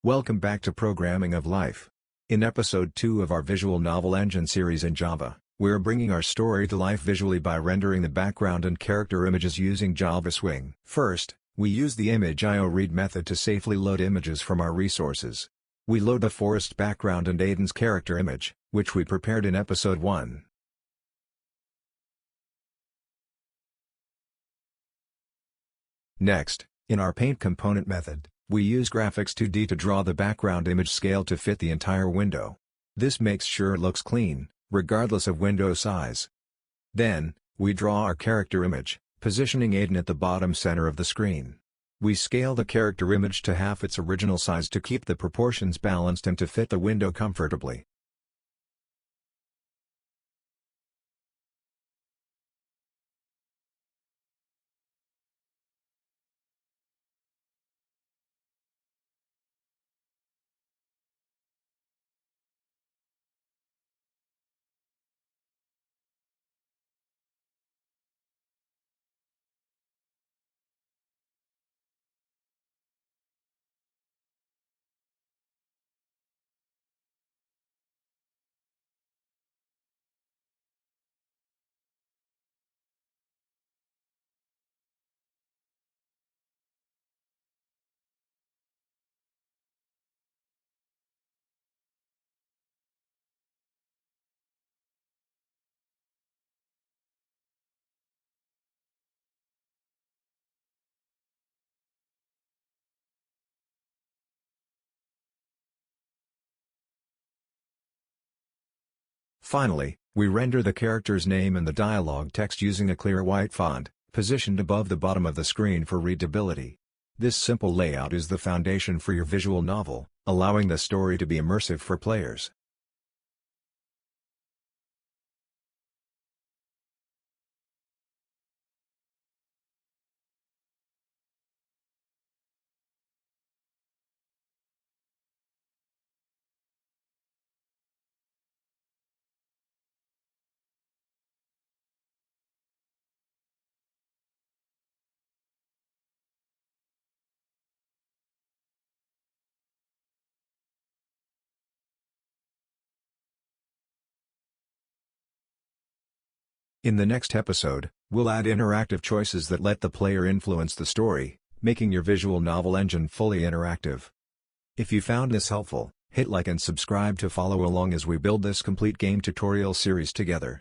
Welcome back to Programming of Life. In episode 2 of our visual novel engine series in Java, we're bringing our story to life visually by rendering the background and character images using Java Swing. First, we use the ImageIO.read method to safely load images from our resources. We load the forest background and Aiden's character image, which we prepared in episode 1. Next, in our paintComponent method, we use Graphics 2D to draw the background image scale to fit the entire window. This makes sure it looks clean, regardless of window size. Then, we draw our character image, positioning Aiden at the bottom center of the screen. We scale the character image to half its original size to keep the proportions balanced and to fit the window comfortably. Finally, we render the character's name and the dialogue text using a clear white font, positioned above the bottom of the screen for readability. This simple layout is the foundation for your visual novel, allowing the story to be immersive for players. In the next episode, we'll add interactive choices that let the player influence the story, making your visual novel engine fully interactive. If you found this helpful, hit like and subscribe to follow along as we build this complete game tutorial series together.